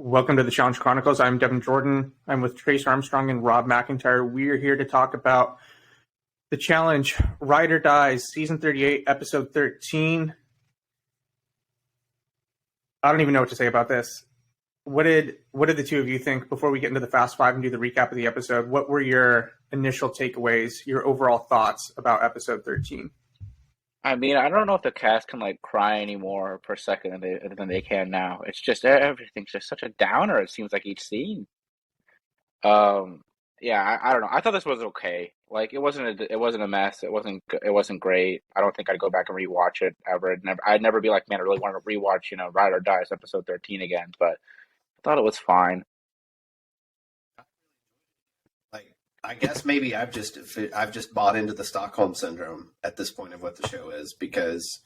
Welcome to the Challenge Chronicles. I'm Devin Jordan. I'm with Trace Armstrong and Rob McIntyre. We're here to talk about the challenge Ride or Dies, Season 38, Episode 13. I don't even know what to say about this. What did the two of you think before we get into the Fast Five and do the recap of the episode? What were your initial takeaways, your overall thoughts about Episode 13? I mean, I don't know if the cast can cry anymore per second than they can now. It's just everything's just such a downer. It seems like each scene. Yeah, I don't know. I thought this was okay. It wasn't a mess. It wasn't great. I don't think I'd go back and rewatch it ever. I'd never be like, man, I really want to rewatch, Ride or Dies episode 13 again. But I thought it was fine. I guess maybe I've just bought into the Stockholm syndrome at this point of what the show is, because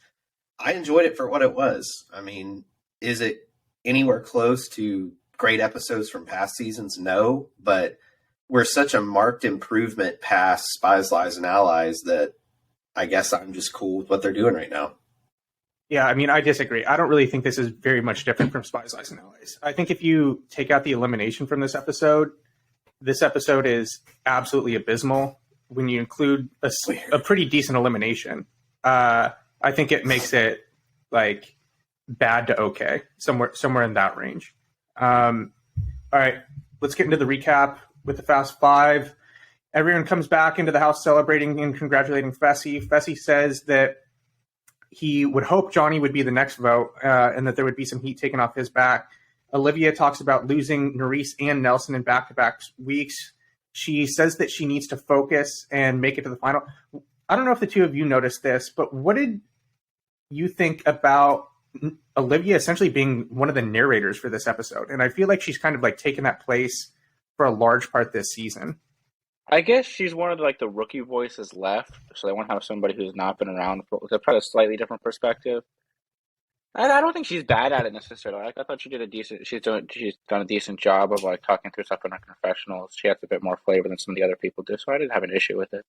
I enjoyed it for what it was. I mean, is it anywhere close to great episodes from past seasons? No, but we're such a marked improvement past Spies, Lies, and Allies that I guess I'm just cool with what they're doing right now. Yeah, I mean, I disagree. I don't really think this is very much different from Spies, Lies, and Allies. I think if you take out the elimination from this episode is absolutely abysmal. When you include a pretty decent elimination, I think it makes it bad to okay, somewhere in that range. All right, let's get into the recap with the Fast Five. Everyone comes back into the house celebrating and congratulating Fessy. Fessy says that he would hope Johnny would be the next vote and that there would be some heat taken off his back. Olivia talks about losing Nerys and Nelson in back-to-back weeks. She says that she needs to focus and make it to the final. I don't know if the two of you noticed this, but what did you think about Olivia essentially being one of the narrators for this episode? And I feel like she's kind of taken that place for a large part this season. I guess she's one of the rookie voices left, so they want to have somebody who's not been around with probably a slightly different perspective. I don't think she's bad at it necessarily. I thought she's done a decent job of talking through stuff in her confessionals. She has a bit more flavor than some of the other people do, so I didn't have an issue with it.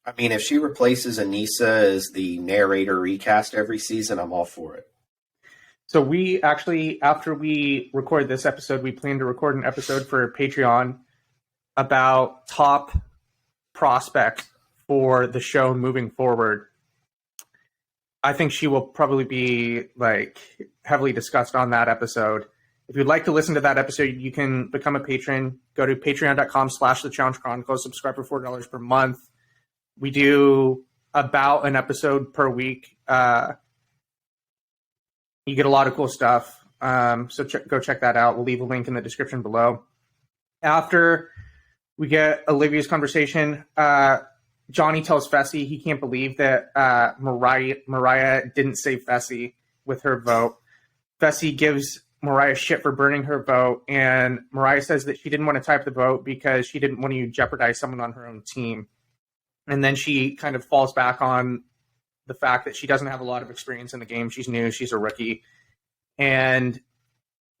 I mean, if she replaces Anissa as the narrator recast every season, I'm all for it. So we actually, after we record this episode, we plan to record an episode for Patreon about top prospects for the show moving forward. I think she will probably be heavily discussed on that episode. If you'd like to listen to that episode, you can become a patron. Go to patreon.com/The Challenge Chronicles. Subscribe for $4 per month. We do about an episode per week. You get a lot of cool stuff. So go check that out. We'll leave a link in the description below. After we get Olivia's conversation, Johnny tells Fessy he can't believe that Mariah didn't save Fessy with her vote. Fessy gives Mariah shit for burning her vote, and Mariah says that she didn't want to type the vote because she didn't want to jeopardize someone on her own team. And then she kind of falls back on the fact that she doesn't have a lot of experience in the game. She's new. She's a rookie. And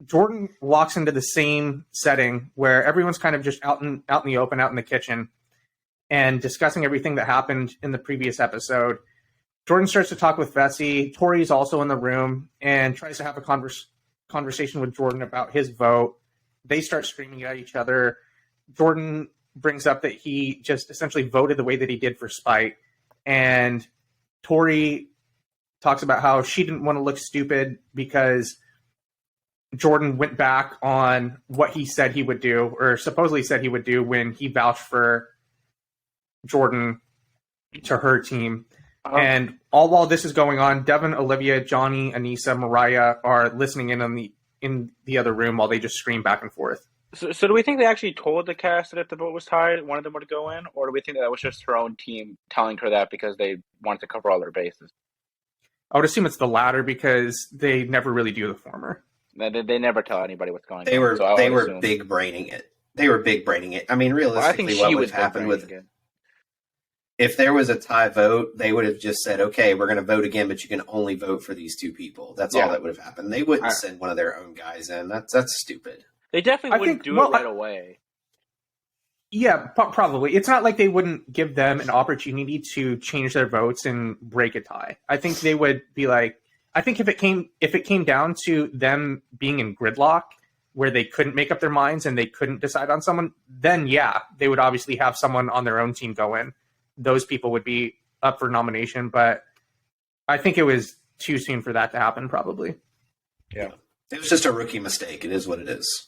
Jordan walks into the same setting where everyone's kind of just out in the open, out in the kitchen, and discussing everything that happened in the previous episode. Jordan starts to talk with Fessy. Tori's also in the room and tries to have a conversation with Jordan about his vote. They start screaming at each other. Jordan brings up that he just essentially voted the way that he did for spite. And Tori talks about how she didn't want to look stupid because Jordan went back on what he said he would do, or supposedly said he would do, when he vouched for Jordan to her team. And all while this is going on, Devin, Olivia, Johnny, Anissa, Mariah are listening in the other room while they just scream back and forth. So do we think they actually told the cast that if the vote was tied, one of them would go in? Or do we think that was just her own team telling her that because they wanted to cover all their bases? I would assume it's the latter because they never really do the former. They never tell anybody what's going on. They were big braining it. I mean, realistically, what would happen with it? If there was a tie vote, they would have just said, okay, we're going to vote again, but you can only vote for these two people. That's all that would have happened. They wouldn't send one of their own guys in. That's stupid. They definitely wouldn't do it right away. Yeah, probably. It's not like they wouldn't give them an opportunity to change their votes and break a tie. I think they would be I think if it came down to them being in gridlock, where they couldn't make up their minds and they couldn't decide on someone, then yeah, they would obviously have someone on their own team go in. Those people would be up for nomination, but I think it was too soon for that to happen, probably. Yeah. It was just a rookie mistake. It is what it is.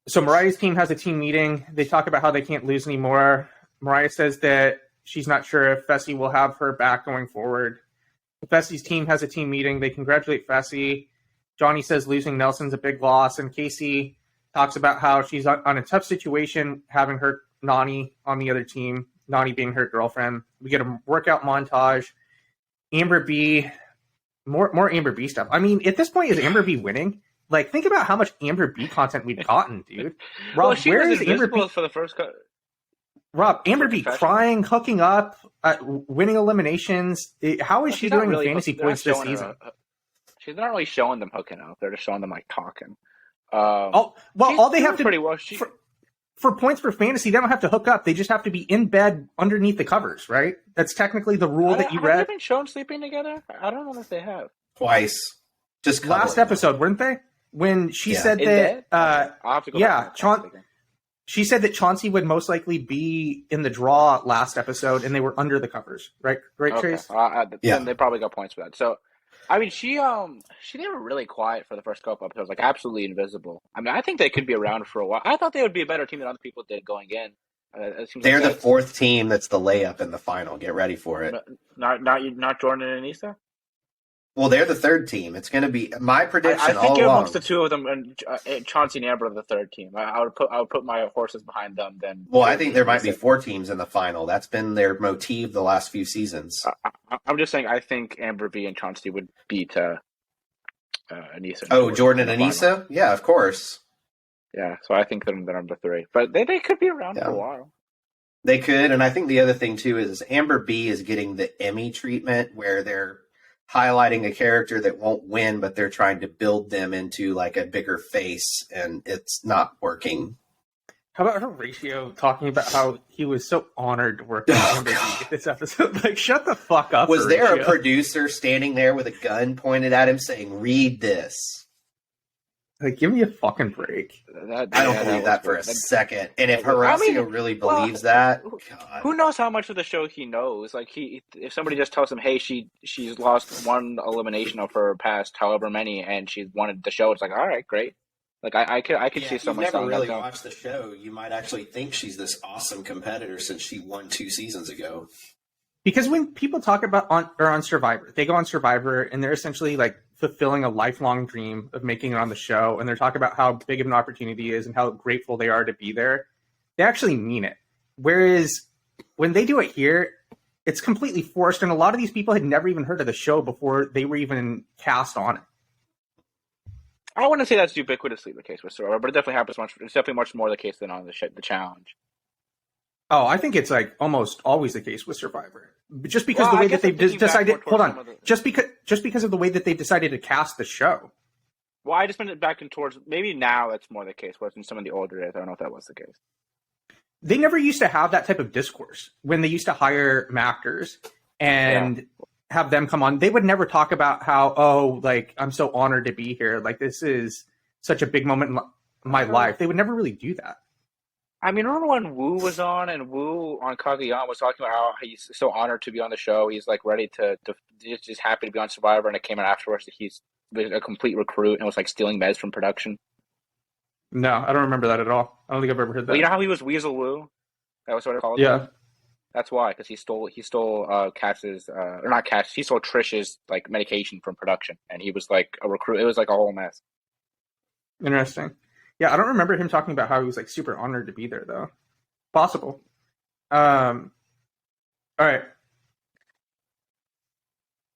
So Mariah's team has a team meeting. They talk about how they can't lose anymore. Mariah says that she's not sure if Fessy will have her back going forward. Fessy's team has a team meeting. They congratulate Fessy. Johnny says losing Nelson's a big loss. And Casey talks about how she's on a tough situation having her Nani on the other team, Nani being her girlfriend. We get a workout montage. Amber B, more Amber B stuff. I mean, at this point, is Amber B winning? Like, think about how much Amber B content we've gotten, dude. Rob, well, where is Amber B for the first? Rob, Amber B crying, hooking up, winning eliminations. How is she doing really fantasy points this season? She's not really showing them hooking up. They're just showing them like talking. All they have to pretty well. For points for fantasy, they don't have to hook up. They just have to be in bed underneath the covers, right? That's technically the rule that you read. Have they been shown sleeping together? I don't know if they have. Twice. Just last episode, weren't they? When she said that, I'll have to go back. She said that Chauncey would most likely be in the draw last episode, and they were under the covers, right? Right, okay. Trace? Then they probably got points for that. So, I mean, she were really quiet for the first couple episodes, like absolutely invisible. I mean, I think they could be around for a while. I thought they would be a better team than other people did going in. They're the fourth team that's the layup in the final. Get ready for it. Not Jordan and Anissa? Well, they're the third team. It's going to be my prediction. I think all amongst along. the two of them, and Chauncey and Amber are the third team. I would put my horses behind them. Then. Well, I think there might be four teams in the final. That's been their motif the last few seasons. I'm just saying. I think Amber B and Chauncey would beat Anissa. Oh, Jordan and Anissa? Yeah, of course. Yeah, so I think they're number three, but they could be around for a while. They could, and I think the other thing too is Amber B is getting the Emmy treatment where they're highlighting a character that won't win, but they're trying to build them into like a bigger face, and it's not working. How about Horatio talking about how he was so honored to work on this episode? Like, shut the fuck up. Was Horatio. there a producer standing there with a gun pointed at him saying, "Read this"? Like, give me a fucking break. I don't believe that for a second. And if Horacio really believes that, God. Who knows how much of the show he knows? Like, if somebody just tells him, "Hey, she's lost one elimination of her past however many, and she's wanted the show," it's like, all right, great. Like, I could see someone. If you've never really watched the show, you might actually think she's this awesome competitor since she won 2 seasons ago. Because when people talk about on Survivor, they go on Survivor and they're essentially like fulfilling a lifelong dream of making it on the show, and they're talking about how big of an opportunity it is and how grateful they are to be there. They actually mean it. Whereas when they do it here, it's completely forced, and a lot of these people had never even heard of the show before they were even cast on it. I wouldn't say that's ubiquitously the case with Survivor, but it definitely happens it's definitely much more the case than on the challenge. Oh, I think it's like almost always the case with Survivor. Just because the way that they've decided, just because of the way that they've decided to cast the show. Well, I just been back and towards maybe now that's more the case. Whereas in some of the older days, I don't know if that was the case. They never used to have that type of discourse when they used to hire actors and have them come on. They would never talk about how, like, I'm so honored to be here. Like, this is such a big moment in my life. They would never really do that. I mean, remember when Wu was on, and Wu on Kagayan was talking about how he's so honored to be on the show. He's like ready to just happy to be on Survivor, and it came out afterwards that he's a complete recruit and was like stealing meds from production. No, I don't remember that at all. I don't think I've ever heard that. Well, you know how he was Weasel Wu? That was what I called him? Yeah. That's why, because he stole Cass's or not Cass, he stole Trish's like medication from production, and he was like a recruit. It was like a whole mess. Interesting. Yeah, I don't remember him talking about how he was like super honored to be there though. Possible. All right.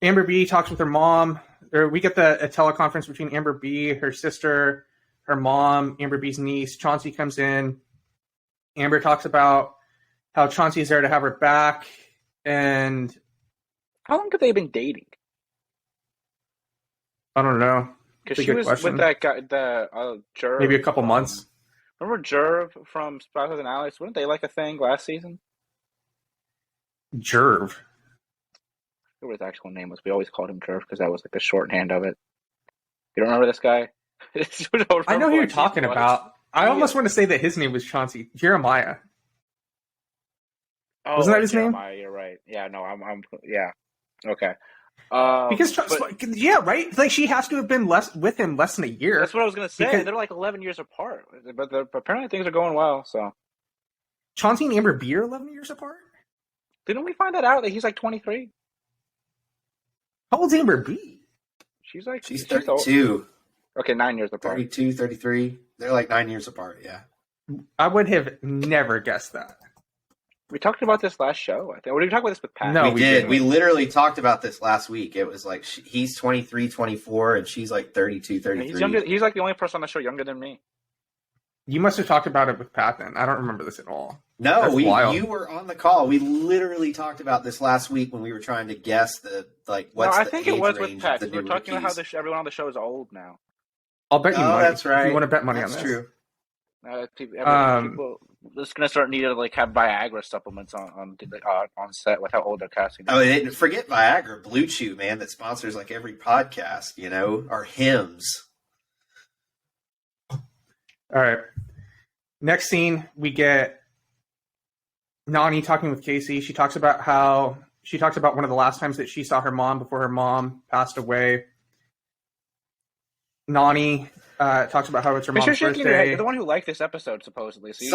Amber B talks with her mom. We get a teleconference between Amber B, her sister, her mom, Amber B's niece. Chauncey comes in. Amber talks about how Chauncey's there to have her back. And how long have they been dating? I don't know. Because she was with that guy, Jerv. Maybe a couple months. Remember Jerv from Sparkles and Alex? Weren't they like a thing last season? Jerv. I forget what his actual name was. We always called him Jerv because that was like the shorthand of it. You don't remember this guy? I know who you're talking about. I almost want to say that his name was Chauncey Jeremiah. Oh, Wasn't that his name? Jeremiah, you're right. Yeah, no, I'm yeah. Okay. Because yeah, right. Like she has to have been with him less than a year. That's what I was gonna say. Because they're like 11 years apart, but apparently things are going well. So Chauncey and Amber B are 11 years apart. didn't we find that out that he's like 23? How old's Amber B? She's 32. Okay, 9 years apart. 32, 33. They're like 9 years apart. Yeah. I would have never guessed that. We talked about this last show, I think. Or did we talk about this with Pat? No, we did. Didn't. We literally talked about this last week. It was like he's 23, 24, and she's like 32, 33. He's younger. He's like the only person on the show younger than me. You must have talked about it with Pat then. I don't remember this at all. No, you were on the call. We literally talked about this last week when we were trying to guess what's I the think age it was range with Pat. of the We were talking about rookies. how everyone on the show is old now. I'll bet you money. That's right. If you want to bet money on this. That's true. People it's gonna start needing to like have Viagra supplements on set with how old they're casting. Oh, and forget Viagra, Blue Chew, man, that sponsors like every podcast. Our hymns. All right. Next scene, we get Nani talking with Casey. She talks about one of the last times that she saw her mom before her mom passed away. Nani talks about how it's her mom's birthday. You're the one who liked this episode, supposedly. So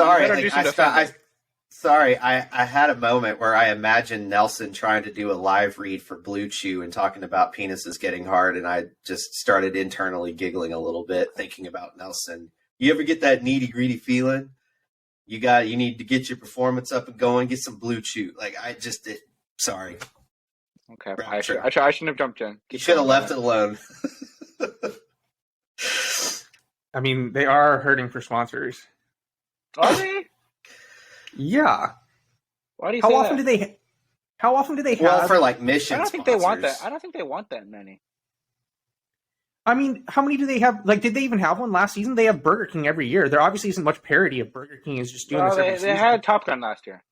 Sorry, I had a moment where I imagined Nelson trying to do a live read for Blue Chew and talking about penises getting hard, and I just started internally giggling a little bit, thinking about Nelson. You ever get that needy, greedy feeling? You need to get your performance up and going, get some Blue Chew. Sorry. Okay, I shouldn't have jumped in. You should have left it alone. I mean, they are hurting for sponsors. Are they? Yeah. Why do you say that? How often do they have? Well, for like mission I don't think they want that. I don't think they want that many. I mean, how many do they have? Like, did they even have one last season? They have Burger King every year. There obviously isn't much parody of Burger King is just doing this every season. They had Top Gun last year.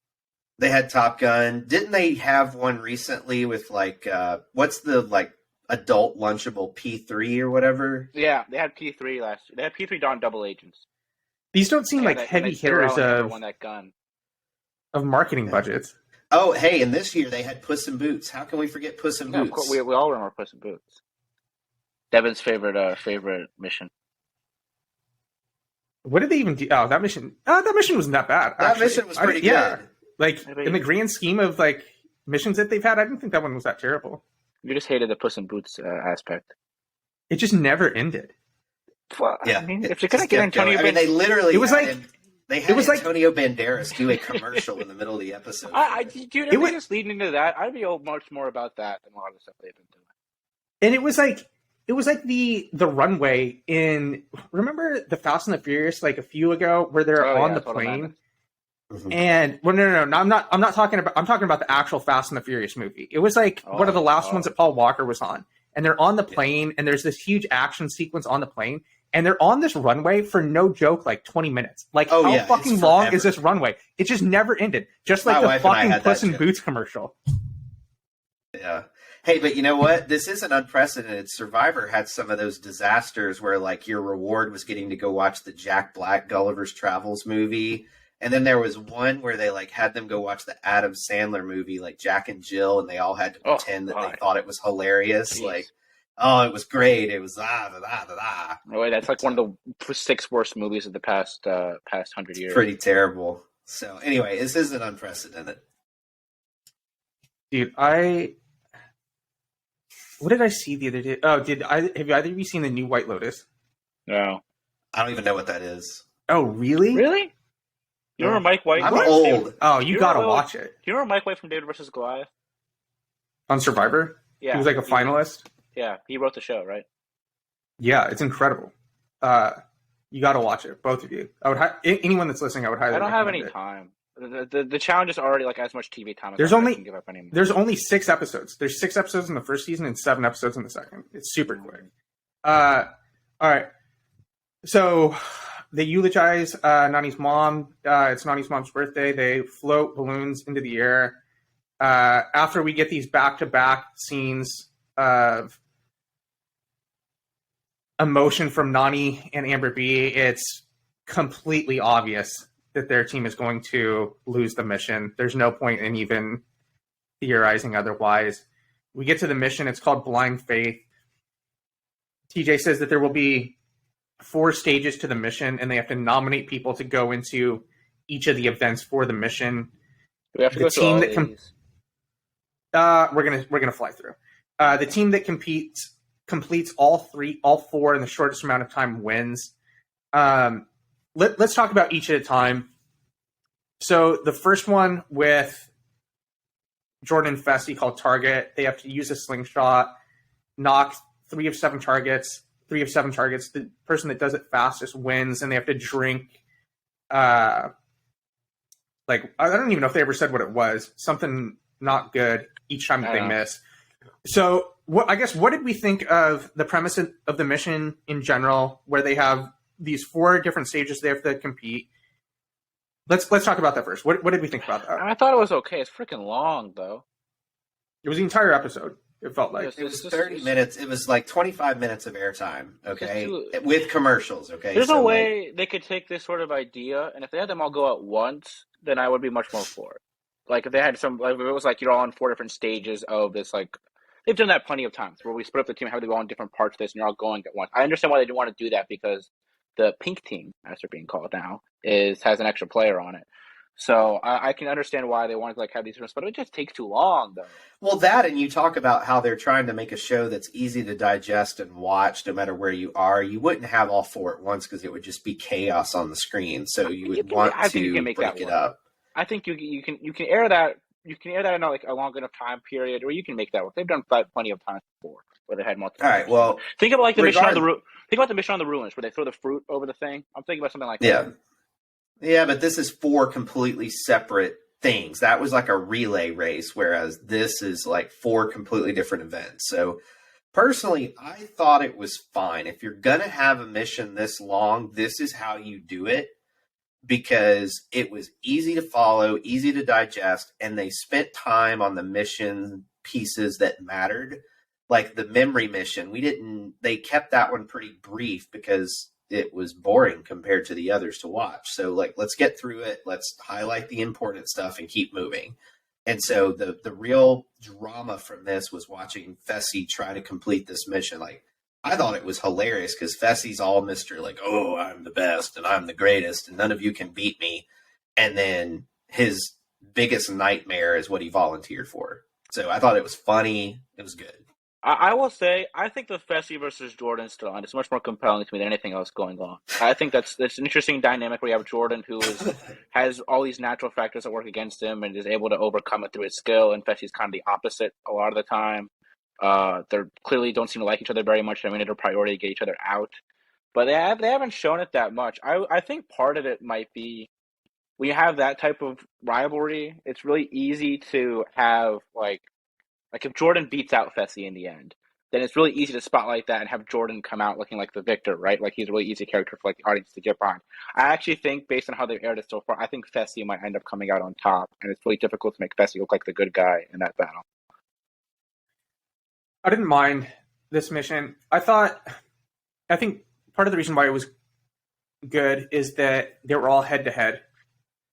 They had Top Gun. Didn't they have one recently with like what's the like adult lunchable P3 or whatever? Yeah, they had P3 last year. They had P3 Dawn Double Agents. These don't seem like heavy hitters of marketing budgets. Oh, hey, and this year they had Puss in Boots. How can we forget Puss in Boots? Of course, we all remember Puss in Boots. Devin's favorite mission. What did they even do? Oh, that mission. That mission wasn't that bad. That mission was pretty good. Yeah, like in the grand scheme of like missions that they've had, I didn't think that one was that terrible. You just hated the Puss in Boots aspect. It just never ended. Well, yeah, I mean, if you're gonna get Antonio, they literally. It was like they had Antonio Banderas do a commercial in the middle of the episode. Dude, if they just leading into that, I'd be much more about that than a lot of the stuff they've been doing. And it was like the runway in, remember the Fast and the Furious like a few ago where they're on the plane. Mm-hmm. And well, no, I'm not talking about. I'm talking about the actual Fast and the Furious movie. It was like one of the last ones that Paul Walker was on, and they're on the plane, and there's this huge action sequence on the plane, and they're on this runway for no joke, like 20 minutes. Like how fucking long is this runway? It just never ended, just like the fucking Puss in Boots commercial. Yeah. Hey, but you know what? This isn't unprecedented. Survivor had some of those disasters where like your reward was getting to go watch the Jack Black Gulliver's Travels movie. And then there was one where they like had them go watch the Adam Sandler movie, like Jack and Jill, and they all had to pretend that they thought it was hilarious. Jeez. Like, it was great. It was No, that's like one of the 6 worst movies of the past 100 years. Pretty terrible. So anyway, this isn't unprecedented. Dude, what did I see the other day? Oh, have either of you seen the new White Lotus? No. I don't even know what that is. Oh, really? Really? You remember Mike White? I'm old. Oh, you gotta watch it. Do you remember Mike White from David vs. Goliath? On Survivor? Yeah. He was like a finalist? Yeah, he wrote the show, right? Yeah, it's incredible. You gotta watch it, both of you. I would anyone that's listening, I would highly recommend it. I don't have any time. The challenge is already like as much TV time as I can give up anymore. There's only 6 episodes. There's 6 episodes in the first season and 7 episodes in the second. It's super quick. All right. So they eulogize Nani's mom. It's Nani's mom's birthday. They float balloons into the air. After we get these back-to-back scenes of emotion from Nani and Amber B, it's completely obvious that their team is going to lose the mission. There's no point in even theorizing otherwise. We get to the mission. It's called Blind Faith. TJ says that there will be 4 stages to the mission, and they have to nominate people to go into each of the events for the mission. Do we have to go through all these? We're gonna fly through. The team that completes all 4 in the shortest amount of time wins. Let's talk about each at a time. So the first one with Jordan and Fessy, called Target. They have to use a slingshot, knock 3 of 7 targets. 3 of 7 targets. The person that does it fastest wins, and they have to drink. I don't even know if they ever said what it was. Something not good each time that they miss. So, what did we think of the premise of the mission in general, where they have these 4 different stages they have to compete? Let's talk about that first. What did we think about that? I thought it was okay. It's freaking long, though. It was the entire episode. It felt like it was 30 minutes. It was like 25 minutes of airtime. Okay, with commercials. Okay, there's a way they could take this sort of idea, and if they had them all go at once, then I would be much more for it. Like if they had some, like if it was like you're all on 4 different stages of this, like they've done that plenty of times where we split up the team, have them go on different parts of this, and you're all going at once. I understand why they didn't want to do that because the pink team, as they're being called now, has an extra player on it. So I can understand why they wanted to have these different, but it just takes too long, though. Well, that, and you talk about how they're trying to make a show that's easy to digest and watch no matter where you are. You wouldn't have all 4 at once because it would just be chaos on the screen. So you would want to break it up. I think you can air that. You can air that in a long enough time period, or you can make that work. They've done plenty of times before where they had multiple. All right. Well, think about the mission on the think about the mission on the ruins where they throw the fruit over the thing. I'm thinking about something like that. Yeah, but this is 4 completely separate things. That was like a relay race, whereas this is like 4 completely different events. So personally, I thought it was fine. If you're going to have a mission this long, this is how you do it, because it was easy to follow, easy to digest, and they spent time on the mission pieces that mattered. Like the memory mission, they kept that one pretty brief because it was boring compared to the others to watch. So let's get through it. Let's highlight the important stuff and keep moving. And so the real drama from this was watching Fessy try to complete this mission. I thought it was hilarious because Fessy's all Mr. oh, I'm the best and I'm the greatest and none of you can beat me. And then his biggest nightmare is what he volunteered for. So I thought it was funny. It was good. I will say, I think the Fessy versus Jordan storyline is much more compelling to me than anything else going on. I think that's an interesting dynamic where you have Jordan who has all these natural factors that work against him and is able to overcome it through his skill, and Fessy's kind of the opposite a lot of the time. They clearly don't seem to like each other very much. I mean, it's a priority to get each other out. But they haven't shown it that much. I think part of it might be when you have that type of rivalry, it's really easy to have, like if Jordan beats out Fessy in the end, then it's really easy to spotlight that and have Jordan come out looking like the victor, right? Like he's a really easy character for the audience to get behind. I actually think, based on how they've aired it so far, I think Fessy might end up coming out on top, and it's really difficult to make Fessy look like the good guy in that battle. I didn't mind this mission. I think part of the reason why it was good is that they were all head-to-head.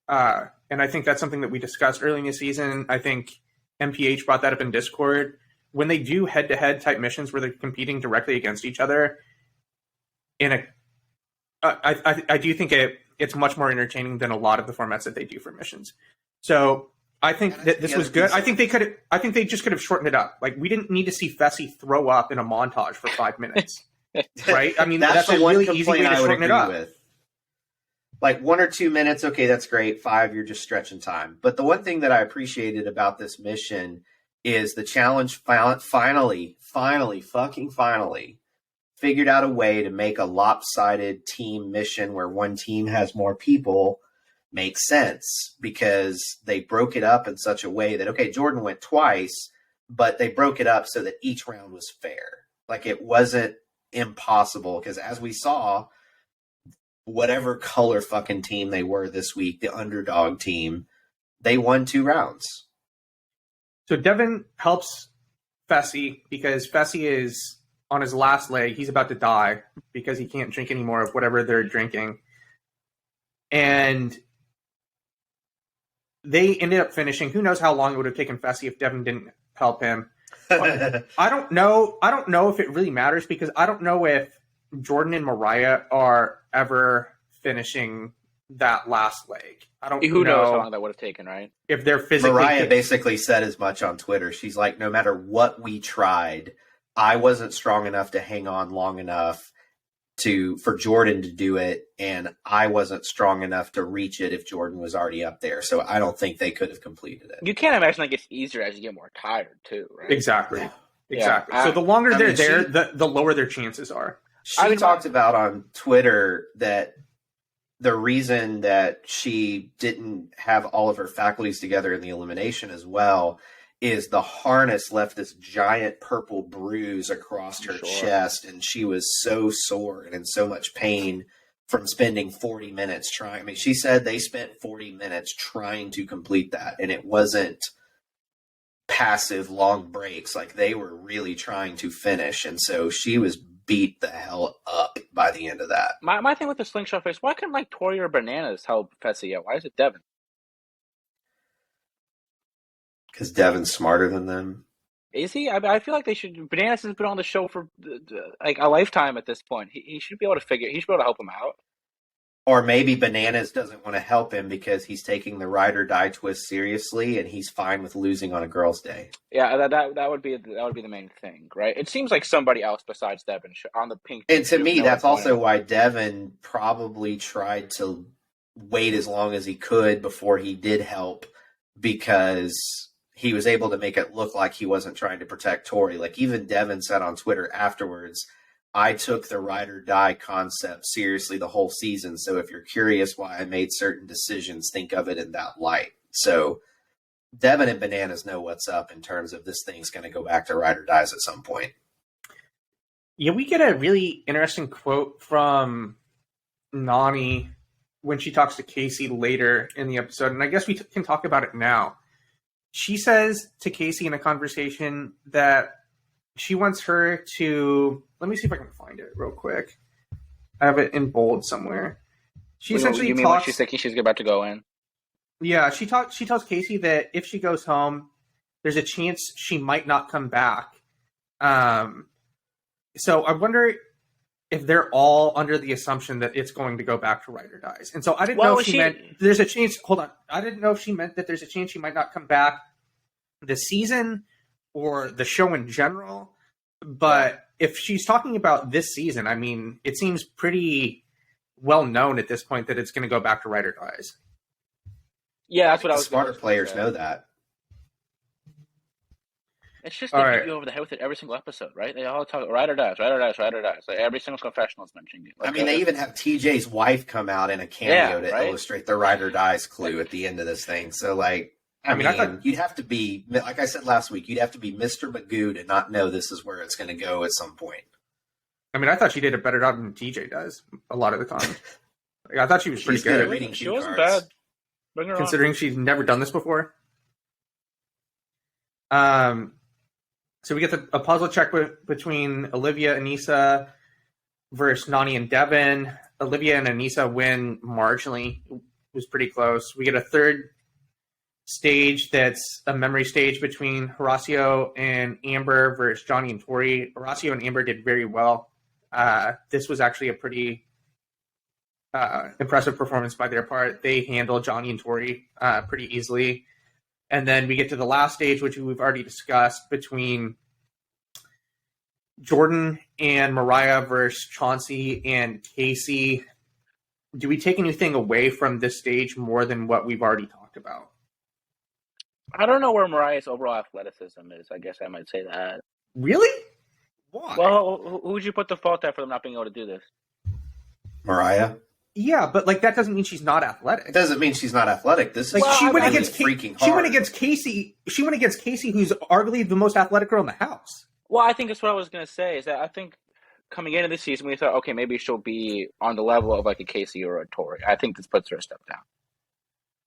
And I think that's something that we discussed early in the season. I think MPH brought that up in Discord. When they do head-to-head type missions where they're competing directly against each other, I do think it's much more entertaining than a lot of the formats that they do for missions. So I think that this was good. I think they just could have shortened it up. We didn't need to see Fessy throw up in a montage for 5 minutes, right? I mean, that's a really easy way to shorten it up. With. 1 or 2 minutes, okay, that's great. 5, you're just stretching time. But the one thing that I appreciated about this mission is the challenge finally figured out a way to make a lopsided team mission where one team has more people make sense, because they broke it up in such a way that, okay, Jordan went twice, but they broke it up so that each round was fair. It wasn't impossible, because as we saw, whatever color fucking team they were this week, the underdog team, they won 2 rounds. So Devin helps Fessy because Fessy is on his last leg. He's about to die because he can't drink anymore of whatever they're drinking. And they ended up finishing. Who knows how long it would have taken Fessy if Devin didn't help him. I don't know. I don't know if it really matters because I don't know if Jordan and Mariah are ever finishing that last leg. I don't Who know knows how long that would have taken, right? if they're physically. Mariah basically said as much on Twitter. She's like, no matter what we tried, I wasn't strong enough to hang on long enough for Jordan to do it, and I wasn't strong enough to reach it if Jordan was already up there. So I don't think they could have completed it. You can't imagine that gets easier as you get more tired, too, right? Exactly. Yeah. Exactly. Yeah. So the longer I they're mean, there, the lower their chances are. She talked about on Twitter that the reason that she didn't have all of her faculties together in the elimination as well is the harness left this giant purple bruise across her chest, and she was so sore and in so much pain from spending 40 minutes trying. I mean, she said they spent 40 minutes trying to complete that, and it wasn't passive long breaks. Like, they were really trying to finish, and so she was beat the hell up by the end of that. My thing with the slingshot face, why couldn't like Tori or Bananas help Fessy out? Why is it Devin? Because Devin's smarter than them. Is he? I feel like they should. Bananas has been on the show for like a lifetime at this point. He should be able to he should be able to help him out. Or maybe Bananas doesn't want to help him because he's taking the ride or die twist seriously, and he's fine with losing on a girl's day. Yeah, that would be the main thing, right? It seems like somebody else besides Devin on the pink. And to me, that's also why Devin probably tried to wait as long as he could before he did help, because he was able to make it look like he wasn't trying to protect Tori. Like, even Devin said on Twitter afterwards, I took the ride or die concept seriously the whole season. So if you're curious why I made certain decisions, think of it in that light. So Devin and Bananas know what's up in terms of this thing's going to go back to ride or dies at some point. Yeah, we get a really interesting quote from Nani when she talks to Casey later in the episode. And I guess we can talk about it now. She says to Casey in a conversation that she wants her to... Let me see if I can find it real quick. I have it in bold somewhere. She essentially talks... When she's thinking she's about to go in? Yeah, she tells Casey that if she goes home, there's a chance she might not come back. So I wonder if they're all under the assumption that it's going to go back to ride or dies. And so I didn't know if she meant there's a chance. Hold on. I didn't know if she meant that there's a chance she might not come back this season or the show in general. But if she's talking about this season, I mean, it seems pretty well known at this point that it's going to go back to ride or dies. Yeah, that's what I was. Smarter players know that. It's just they beat you over the head with it every single episode, right? They all talk ride or dies, ride or dies, ride or dies. Like every single confessional is mentioning it. Like, I mean, they even have TJ's wife come out in a cameo to illustrate the ride or dies clue at the end of this thing. So, like, I mean, you'd have to be, like I said last week, you'd have to be Mr. Magoo to not know this is where it's going to go at some point. I mean, I thought she did a better job than TJ does a lot of the time. Like, I thought she was pretty good. She wasn't bad. Considering she's never done this before. So we get a puzzle check between Olivia, Anissa versus Nani and Devin. Olivia and Anissa win marginally. It was pretty close. We get a third stage that's a memory stage between Horacio and Amber versus Johnny and Tori. Horacio and Amber did very well. This was actually a pretty impressive performance by their part. They handled Johnny and Tori pretty easily. And then we get to the last stage, which we've already discussed, between Jordan and Mariah versus Chauncey and Casey. Do we take anything away from this stage more than what we've already talked about? I don't know where Mariah's overall athleticism is. I guess I might say that. Really? Why? Well, who would you put the fault at for them not being able to do this? Mariah? Yeah, but like that doesn't mean she's not athletic. It doesn't mean she's not athletic. This is she went against freaking hard. She went against Casey. She went against Casey, who's arguably the most athletic girl in the house. Well, I think that's what I was gonna say. Is that I think coming into this season, we thought, okay, maybe she'll be on the level of like a Casey or a Tori. I think this puts her a step down,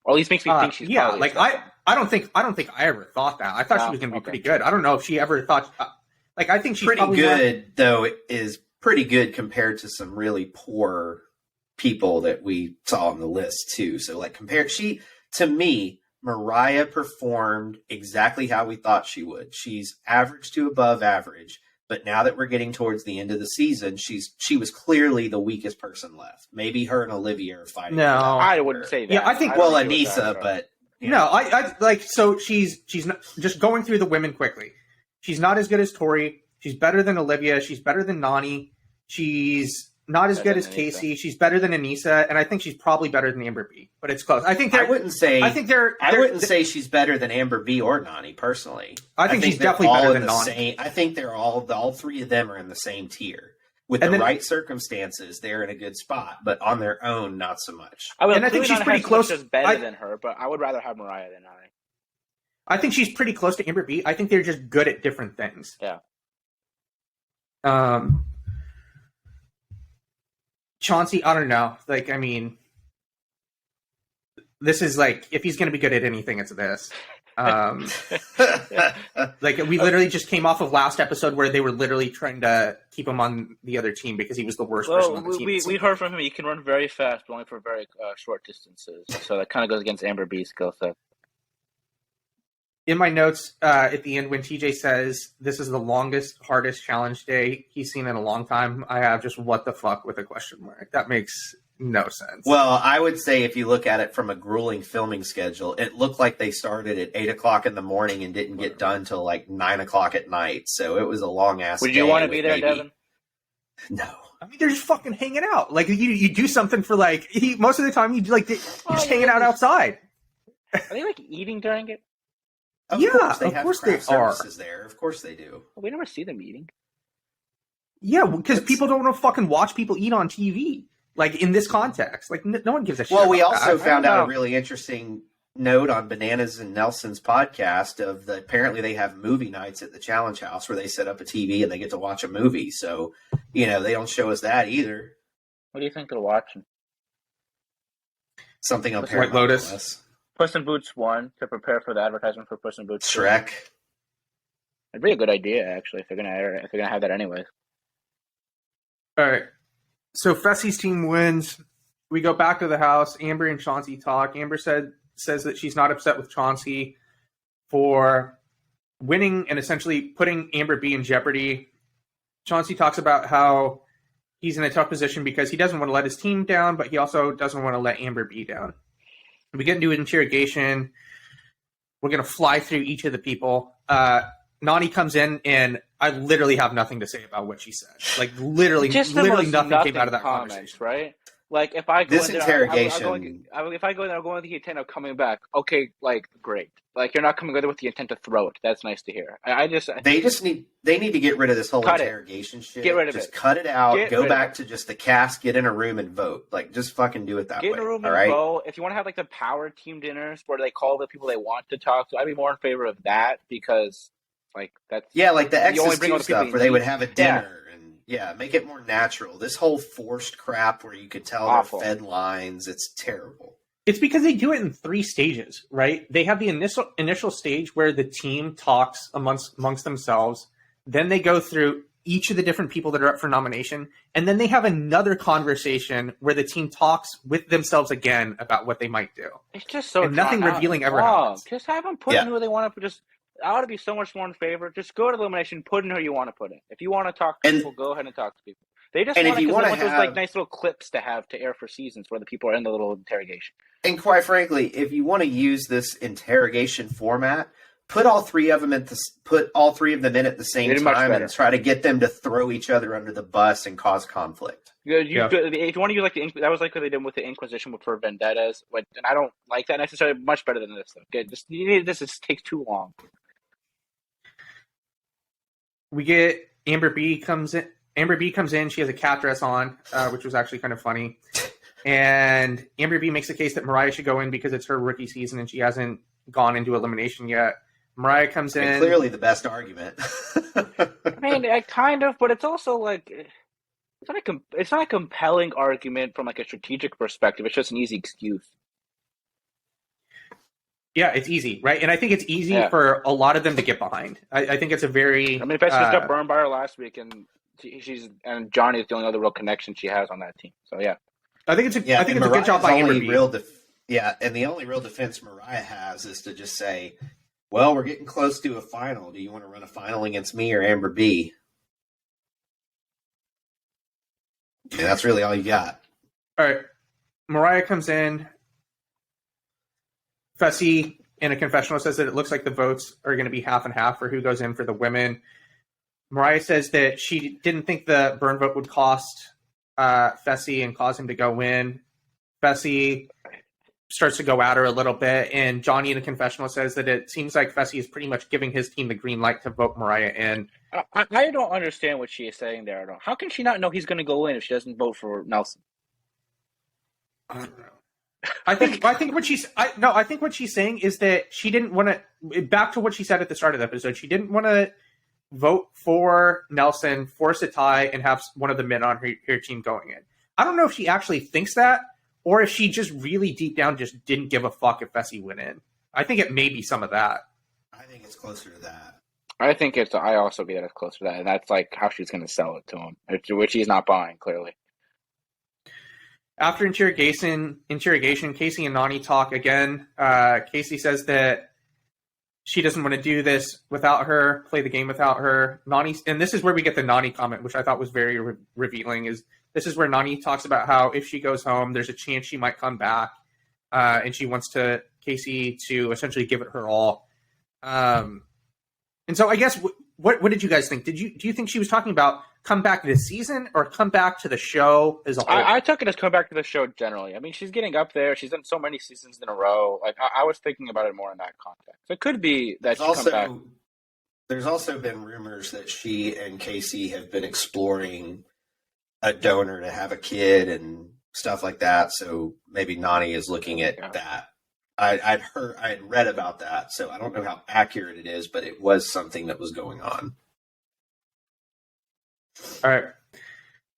or at least makes me think she's. Yeah, like I don't think I ever thought that. I thought she was gonna be pretty good. I don't know if she ever thought. Like, I think she's pretty probably good, though, is pretty good compared to some really poor people that we saw on the list, too. So, like, to me, Mariah performed exactly how we thought she would. She's average to above average. But now that we're getting towards the end of the season, she was clearly the weakest person left. Maybe her and Olivia are fighting. No. I wouldn't say that. Yeah, I think. Well, Anissa, but no, I like. So she's not just going through the women quickly. She's not as good as Tori. She's better than Olivia. She's better than Nani. She's not as good as Casey. She's better than Anissa, and I think she's probably better than Amber B. But it's close. I wouldn't say she's better than Amber B or Nani personally. I think she's definitely better than Nani. I think they're all three of them are in the same tier. With the right circumstances, they're in a good spot, but on their own, not so much. I think she's pretty close. Better than her, but I would rather have Mariah than Nani. I think she's pretty close to Amber B. I think they're just good at different things. Yeah. Chauncey, I don't know. Like, I mean, this is like, if he's going to be good at anything, it's this. Like, we literally just came off of last episode where they were literally trying to keep him on the other team because he was the worst person on the team. We heard from him. He can run very fast, but only for very short distances. So that kind of goes against Amber B's skill set. In my notes at the end, when TJ says this is the longest, hardest challenge day he's seen in a long time, I have just what the fuck with a question mark. That makes no sense. Well, I would say if you look at it from a grueling filming schedule, it looked like they started at 8 o'clock in the morning and didn't get done till like 9 o'clock at night. So it was a long ass. Would you want to be there, Devin? No. I mean, they're just fucking hanging out. Like, you do something for like most of the time you're just hanging out outside. Are they like eating during it? Of course they are. There. Of course they do. We never see them eating. Yeah, because people don't want to fucking watch people eat on TV. Like, in this context. Like, no one gives a shit. Well, we also found out a really interesting note on Bananas and Nelson's podcast of apparently they have movie nights at the Challenge House where they set up a TV and they get to watch a movie. So, they don't show us that either. What do you think they're watching? Something on White Lotus. Puss in Boots 1 to prepare for the advertisement for Puss in Boots 2. Shrek. It'd be a good idea, actually, if they're gonna have that anyways. All right. So Fessy's team wins. We go back to the house. Amber and Chauncey talk. Amber says that she's not upset with Chauncey for winning and essentially putting Amber B in jeopardy. Chauncey talks about how he's in a tough position because he doesn't want to let his team down, but he also doesn't want to let Amber B down. We get into an interrogation. We're going to fly through each of the people. Nani comes in, and I literally have nothing to say about what she said. Like, literally nothing came out of that conversation. Right? Like, if I go this in there, interrogation, if I go in there, I'm going with the intent of coming back. Okay, like, great. Like, you're not coming in there with the intent to throw it. That's nice to hear. They need to get rid of this whole interrogation shit. Get rid of it. Just cut it out. Go back to just the cast. Get in a room and vote. Like, just fucking do it that way. Get in a room and vote. If you want to have like the power team dinners where they call the people they want to talk to, I'd be more in favor of that because, like, that's like the X2 stuff where they would have a dinner. Yeah, make it more natural. This whole forced crap where you could tell they're fed lines, it's terrible. It's because they do it in 3 stages, right? They have the initial stage where the team talks amongst themselves. Then they go through each of the different people that are up for nomination. And then they have another conversation where the team talks with themselves again about what they might do. It's just so nothing revealing ever happens. Just have them put in who they want to just... I ought to be so much more in favor. Just go to elimination, put in who you want to put in. If you want to talk to people, go ahead and talk to people. They just want those like nice little clips to have to air for seasons where the people are in the little interrogation. And quite frankly, if you want to use this interrogation format, put all three of them in at the same time and try to get them to throw each other under the bus and cause conflict. If you want to use like that was like what they did with the Inquisition for vendettas, and I don't like that necessarily. Much better than this. Though. This takes too long. We get Amber B comes in. Amber B comes in. She has a cat dress on, which was actually kind of funny. And Amber B makes the case that Mariah should go in because it's her rookie season and she hasn't gone into elimination yet. Mariah comes in. Clearly the best argument. I mean, kind of, but it's also like it's not a compelling argument from like a strategic perspective. It's just an easy excuse. Yeah, it's easy, right? And I think it's easy Yeah. for a lot of them to get behind. I think it's a very. I mean, Fessy just got burned by her last week, and and Johnny is the only other real connection she has on that team. So yeah, I think it's a good job by Amber B. And the only real defense Mariah has is to just say, "Well, we're getting close to a final. Do you want to run a final against me or Amber B?" And that's really all you got. All right, Mariah comes in. Fessy in a confessional says that it looks like the votes are going to be half and half for who goes in for the women. Mariah says that she didn't think the burn vote would cost Fessy and cause him to go in. Fessy starts to go at her a little bit, and Johnny in a confessional says that it seems like Fessy is pretty much giving his team the green light to vote Mariah in. I don't understand what she is saying there at all. How can she not know he's going to go in if she doesn't vote for Nelson? I don't know. I think what she's saying is that she didn't want to. Back to what she said at the start of the episode, she didn't want to vote for Nelson, force a tie, and have one of the men on her team going in. I don't know if she actually thinks that, or if she just really deep down just didn't give a fuck if Fessy went in. I think it may be some of that. I think it's closer to that. I also be that it's closer to that, and that's like how she's going to sell it to him, which he's not buying clearly. After interrogation, Casey and Nany talk again. Casey says that she doesn't want to do this without her, play the game without her. Nany, and this is where we get the Nany comment, which I thought was very revealing. This is where Nany talks about how if she goes home, there's a chance she might come back, and she wants Casey to essentially give it her all. And so I guess what did you guys think? Do you think she was talking about come back this season or come back to the show as a whole? I took it as come back to the show generally. I mean, she's getting up there. She's done so many seasons in a row. Like I was thinking about it more in that context. It could be that she comes back. There's also been rumors that she and Casey have been exploring a donor to have a kid and stuff like that. So maybe Nany is looking at that. I had read about that, so I don't know how accurate it is, but it was something that was going on. All right.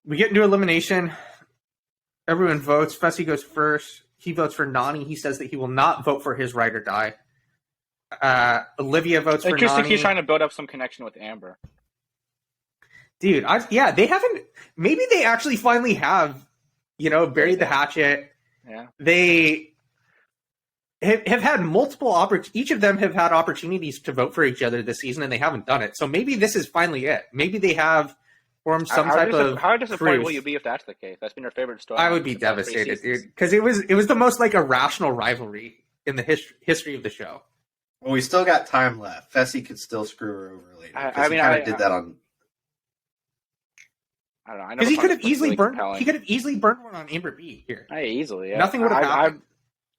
We get into elimination. Everyone votes. Fessy goes first. He votes for Nany. He says that he will not vote for his ride or die. Olivia votes for Nany. Interesting. He's trying to build up some connection with Amber. Dude, they haven't. Maybe they actually finally have, buried the hatchet. Yeah. They have had multiple each of them have had opportunities to vote for each other this season, and they haven't done it. So maybe this is finally it. Maybe they have formed some type of. How disappointed will you be if that's the case? That's been your favorite story. I would be devastated, dude, because it was the most irrational rivalry in the history of the show. Well, we still got time left. Fessy could still screw her over later. He did that on. I don't know. Because he could have easily burned. He could have easily burned one on Amber B here. Easily, yeah. Nothing would have happened.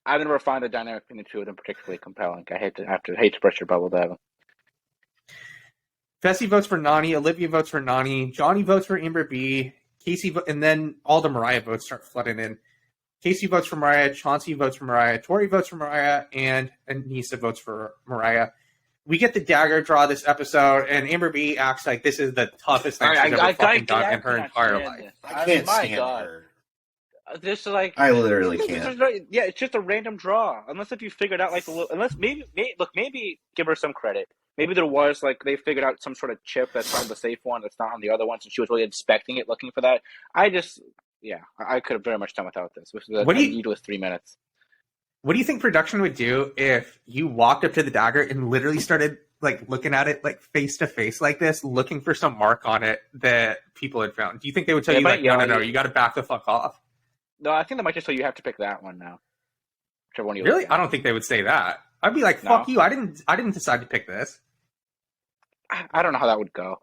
I never find the dynamic between the two of them particularly compelling. I hate to burst your bubble, Devin. Fessy votes for Nany. Olivia votes for Nany. Johnny votes for Amber B. Casey, and then all the Mariah votes start flooding in. Casey votes for Mariah. Chauncey votes for Mariah. Tori votes for Mariah, and Anissa votes for Mariah. We get the dagger draw this episode, and Amber B acts like this is the toughest thing she's ever fucking done in her entire life. I can't stand her. Just like I literally can't. Yeah, it's just a random draw. Unless if you figured out maybe give her some credit. Maybe there was they figured out some sort of chip that's on the safe one that's not on the other ones, and she was really inspecting it, looking for that. I could have very much done without this. Which was needless 3 minutes. What do you think production would do if you walked up to the dagger and literally started looking at it face to face like this, looking for some mark on it that people had found? Do you think they would tell you no, you got to back the fuck off? No, I think they might just say you have to pick that one now. Whichever one you really? I don't think they would say that. I'd be like, fuck you. I didn't decide to pick this. I don't know how that would go.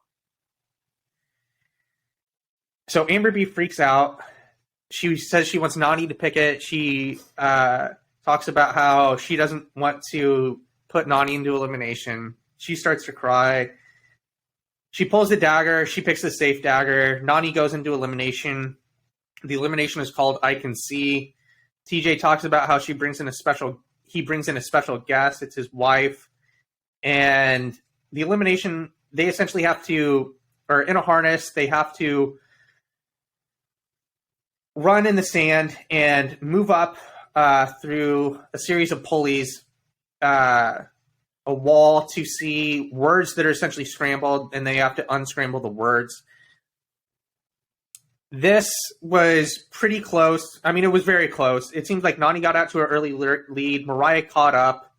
So Amber B freaks out. She says she wants Nany to pick it. She talks about how she doesn't want to put Nany into elimination. She starts to cry. She pulls the dagger. She picks the safe dagger. Nany goes into elimination. The elimination is called I Can See. TJ talks about how he brings in a special guest. It's his wife. And the elimination, they essentially have to, or in a harness, they have to run in the sand and move up through a series of pulleys a wall to see words that are essentially scrambled, and they have to unscramble the words. This was pretty close. I mean, it was very close. It seems like Nani got out to an early lead. Mariah caught up.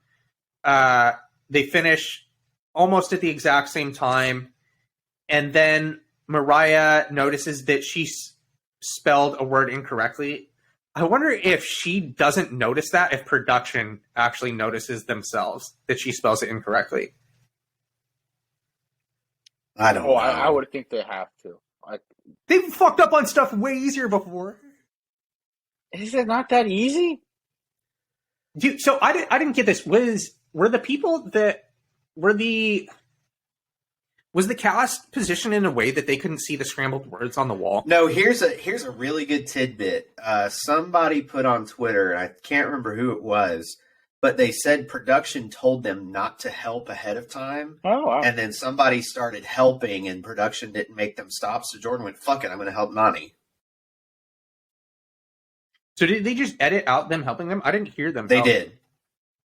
They finish almost at the exact same time. And then Mariah notices that she spelled a word incorrectly. I wonder if she doesn't notice that, if production actually notices themselves that she spells it incorrectly. I don't know. I would think they have to. They've fucked up on stuff way easier before. Is it not that easy? Dude, so I didn't get this. Were the people that were was the cast positioned in a way that they couldn't see the scrambled words on the wall? No, here's a really good tidbit. Somebody put on Twitter, and I can't remember who it was, but they said production told them not to help ahead of time. Oh, wow. And then somebody started helping, and production didn't make them stop. So Jordan went, fuck it, I'm going to help Nani. So did they just edit out them helping them? I didn't hear them. They did.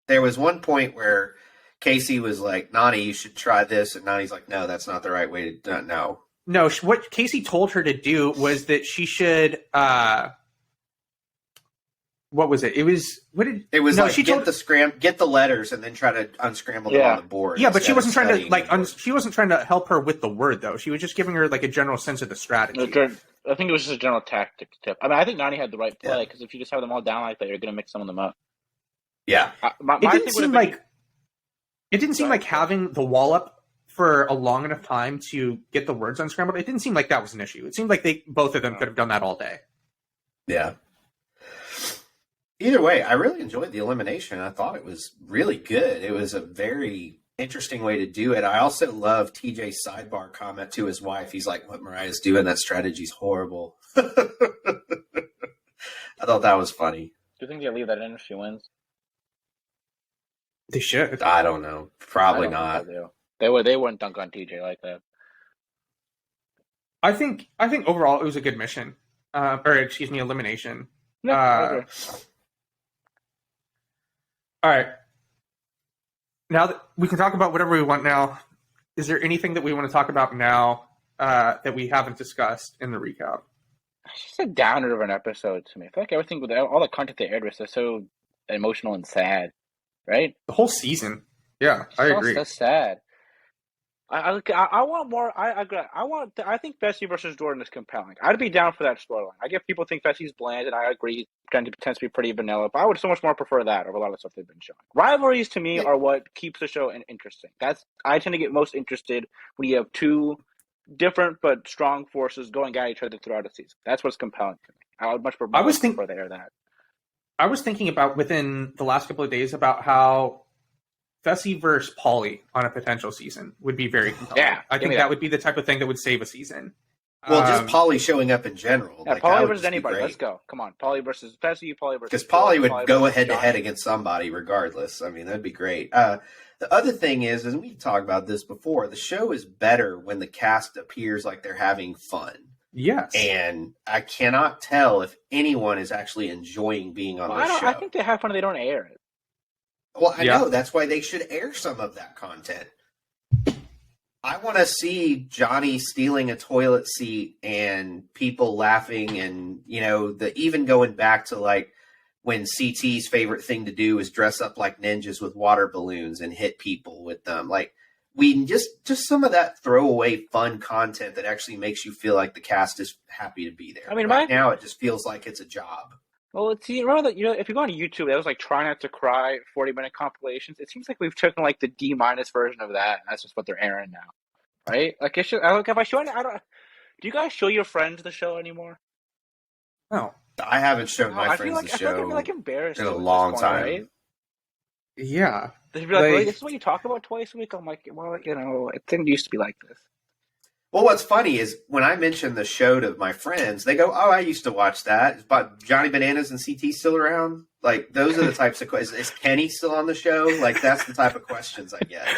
There was one point where Casey was like, Nani, you should try this. And Nani's like, no, that's not the right way to do it. No. No, what Casey told her to do was that she should... what was it? It was get the letters and then try to unscramble them on the board. Yeah, but she wasn't trying to she wasn't trying to help her with the word though. She was just giving her like a general sense of the strategy. I think it was just a general tactics tip. I mean, I think Nani had the right play because if you just have them all down like that, you're going to mix some of them up. Yeah, it didn't seem like having the wall up for a long enough time to get the words unscrambled. It didn't seem like that was an issue. It seemed like both of them could have done that all day. Yeah. Either way, I really enjoyed the elimination. I thought it was really good. It was a very interesting way to do it. I also love TJ's sidebar comment to his wife. He's like, what Mariah's doing, that strategy's horrible. I thought that was funny. Do you think they'll leave that in if she wins? They should. I don't know. Probably not. They wouldn't dunk on TJ like that. I think overall it was a good mission. Elimination. Yeah, all right. Now that we can talk about whatever we want now, is there anything that we want to talk about now that we haven't discussed in the recap? It's just a downer of an episode to me. I feel like everything with all the content they aired was just so emotional and sad, right? The whole season. Yeah, I agree. So sad. I want more. I think Fessy versus Jordan is compelling. I'd be down for that storyline. I get people think Fessy's bland, and I agree, tends to be pretty vanilla. But I would so much more prefer that over a lot of stuff they've been showing. Rivalries to me are what keeps the show interesting. I tend to get most interested when you have two different but strong forces going at each other throughout a season. That's what's compelling to me. I would much prefer to air that. I was thinking about within the last couple of days about how Fessy versus Pauly on a potential season would be very compelling. Yeah, I think that would be the type of thing that would save a season. Well, just Pauly showing up in general. Yeah, Pauly versus anybody. Let's go. Come on. Pauly versus Fessy, Pauly versus... Because Pauly would go head-to-head against somebody regardless. I mean, that'd be great. The other thing is, and we talked about this before, the show is better when the cast appears like they're having fun. Yes. And I cannot tell if anyone is actually enjoying being on the show. I think they have fun and they don't air it. Well, I know. That's why they should air some of that content. I want to see Johnny stealing a toilet seat and people laughing and, even going back to like when CT's favorite thing to do is dress up like ninjas with water balloons and hit people with them. Like we just some of that throwaway fun content that actually makes you feel like the cast is happy to be there. I mean, now it just feels like it's a job. Well, remember that, if you go on YouTube, that was like Try Not to Cry 40-minute compilations. It seems like we've taken like the D- version of that, and that's just what they're airing now, right? Like, if I show it, do you guys show your friends the show anymore? No. I haven't shown my friends the show I'd be like embarrassed in a long time. Right? Yeah. They'd be like, this is what you talk about twice a week? I'm like, well, it didn't used to be like this. Well, what's funny is when I mention the show to my friends, they go, oh, I used to watch that. Is Johnny Bananas and CT still around? Like, those are the types of questions. Is Kenny still on the show? Like, that's the type of questions I get.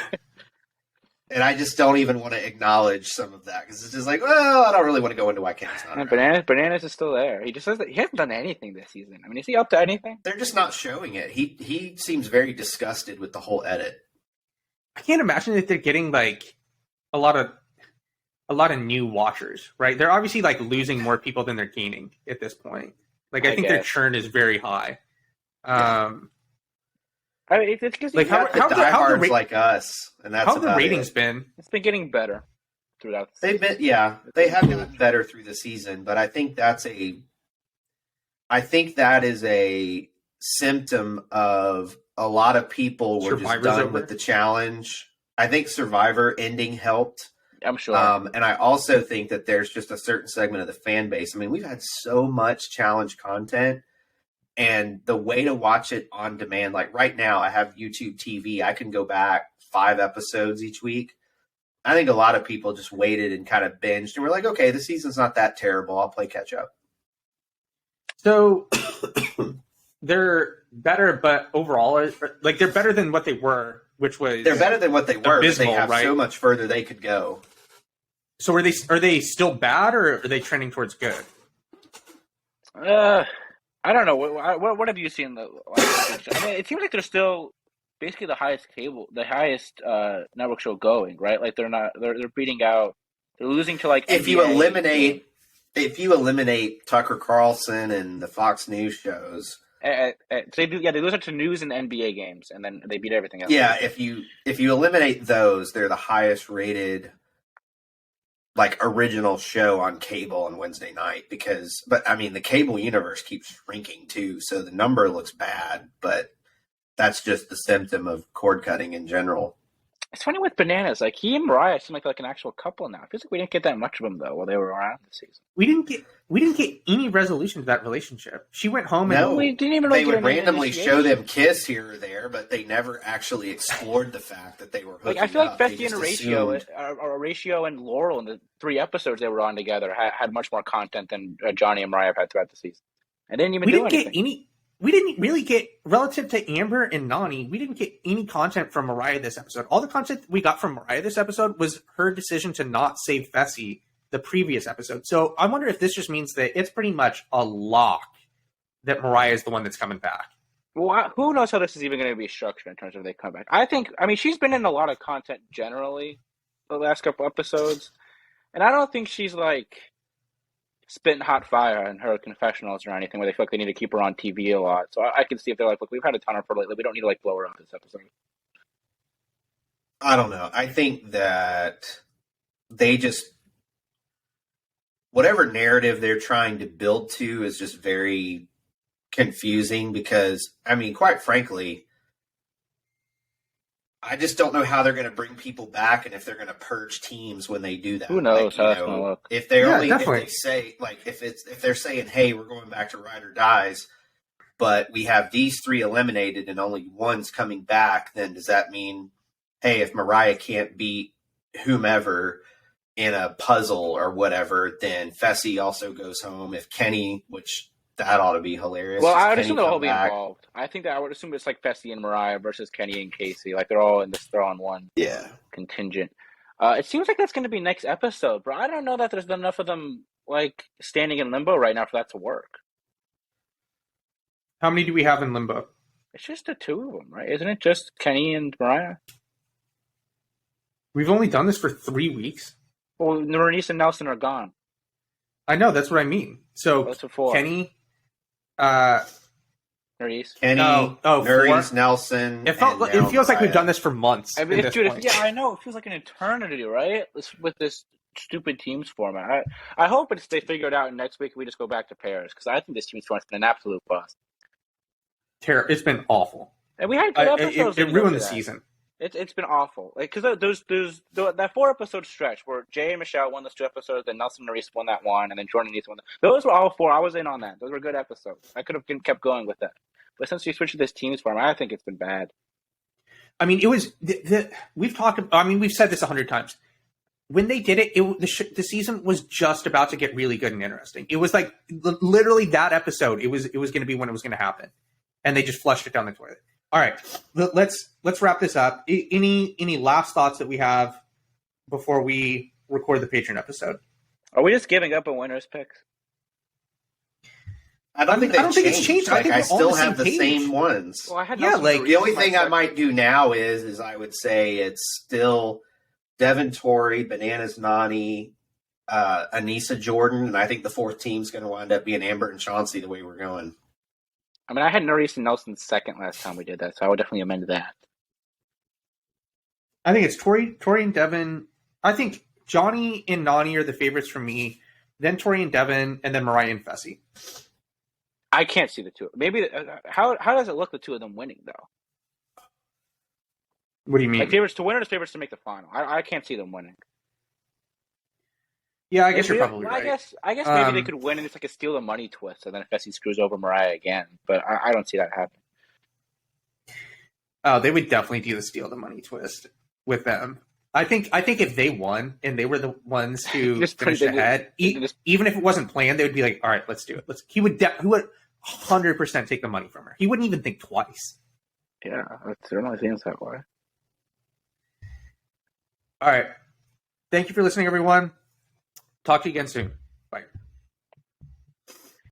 And I just don't even want to acknowledge some of that because it's just like, well, I don't really want to go into why Kenny's not around. Bananas is still there. He just says that he hasn't done anything this season. I mean, is he up to anything? They're just not showing it. He seems very disgusted with the whole edit. I can't imagine that they're getting like a lot of new watchers, right? They're obviously like losing more people than they're gaining at this point. Like I think their churn is very high. I mean, it's just like how the diehards like us, and that's how the ratings been. It's been getting better throughout. They have gotten better through the season, but I think that is a symptom of a lot of people were just done with the challenge. I think Survivor ending helped. I'm sure. And I also think that there's just a certain segment of the fan base. I mean, we've had so much challenge content. And the way to watch it on demand, like right now, I have YouTube TV. I can go back 5 episodes each week. I think a lot of people just waited and kind of binged and were like, okay, the season's not that terrible. I'll play catch up. So they're better, but overall, like they're better than what they were, which was they're better than what they were, abysmal, but they have right? so much further they could go. So are they still bad, or are they trending towards good? I don't know. What have you seen? I mean, it seems like they're still basically the highest network show going, right? Like they're beating out. They're losing to like if you eliminate Tucker Carlson and the Fox News shows. So they lose it to news and NBA games, and then they beat everything else. Yeah, if you eliminate those, they're the highest rated like original show on cable on Wednesday night but I mean the cable universe keeps shrinking too, so the number looks bad, but that's just the symptom of cord cutting in general. It's funny with Bananas, like he and Mariah seem like an actual couple now. It feels like we didn't get that much of them though while they were around this season. We didn't get any resolution to that relationship. She went home and we didn't even. They would randomly show them kiss here or there, but they never actually explored the fact that they were hooking like I feel like up. Fessy and Horatio and Laurel in the 3 episodes they were on together had much more content than Johnny and Mariah have had throughout the season. I didn't even do anything. We didn't really get, relative to Amber and Nani, we didn't get any content from Mariah this episode. All the content we got from Mariah this episode was her decision to not save Fessy the previous episode. So I wonder if this just means that it's pretty much a lock that Mariah is the one that's coming back. Well, who knows how this is even going to be structured in terms of they come back. I mean, she's been in a lot of content generally the last couple episodes, and I don't think she's like spitting hot fire in her confessionals or anything where they feel like they need to keep her on TV a lot. So I can see if they're like, look, we've had a ton of her lately. We don't need to like blow her up this episode. I don't know. I think that they just, whatever narrative they're trying to build to is just very confusing because, I mean, quite frankly, I just don't know how they're going to bring people back and if they're going to purge teams when they do that. Who knows how that's going to look? If they if they say like if they're saying, hey, we're going back to Ride or Dies, but we have these 3 eliminated and only one's coming back, then does that mean, hey, if Mariah can't beat whomever in a puzzle or whatever, then Fessy also goes home. If Kenny, which that ought to be hilarious. Well, I would assume they'll all be involved. I would assume it's like Fessy and Mariah versus Kenny and Casey. Like they're all on one contingent. It seems like that's going to be next episode, but I don't know that there's enough of them like standing in limbo right now for that to work. How many do we have in limbo? It's just the 2 of them, right? Isn't it just Kenny and Mariah? We've only done this for 3 weeks. Well, Nerys and Nelson are gone. I know, that's what I mean. So that's 4. Kenny, Nerys, Nerys, Nelson. It feels like we've done this for months. I mean, I know. It feels like an eternity, right? With this stupid teams format. I hope they figure it out, and next week we just go back to pairs because I think this teams format's been an absolute bust. It's been awful, and we had good episodes. It ruined the season. It's been awful. Like because that 4-episode stretch where Jay and Michelle won those 2 episodes, then Nelson and Nerys won that one, and then Jordan and Ethan won that. Those were all 4. I was in on that. Those were good episodes. I could have kept going with that. But since we switched to this teams format, I think it's been bad. I mean, it was we've talked. I mean, we've said this 100 times. When they did it, the season was just about to get really good and interesting. It was like literally that episode. It was going to be when it was going to happen, and they just flushed it down the toilet. All right, let's wrap this up. Any last thoughts that we have before we record the Patron episode. Are we just giving up on winners picks? I don't think it's changed. I think I we're still on the have the same page. same ones. Well, I had Yeah, nothing like, to The only read thing my I might do now is I would say it's still Devin Tori, Bananas Nani, Anissa Jordan, and I think the fourth team's going to wind up being Amber and Chauncey the way we're going. I mean, I had Nerys and Nelson second last time we did that, so I would definitely amend that. I think it's Tori and Devin. I think Johnny and Nani are the favorites for me. Then Tori and Devin, and then Mariah and Fessy. I can't see the two. Maybe how does it look the two of them winning though? What do you mean? Like favorites to win or favorites to make the final? I can't see them winning. Yeah, I guess Maybe- you're probably well, right. I guess maybe they could win and it's like a steal the money twist, and then Fessy screws over Mariah again. But I don't see that happening. Oh, they would definitely do the steal the money twist with them. I think if they won and they were the ones who Just finished put it- ahead, even if it wasn't planned, they would be like, "All right, let's do it." He would 100% take the money from her. He wouldn't even think twice. Yeah, that's the only things that way. All right. Thank you for listening, everyone. Talk to you again soon.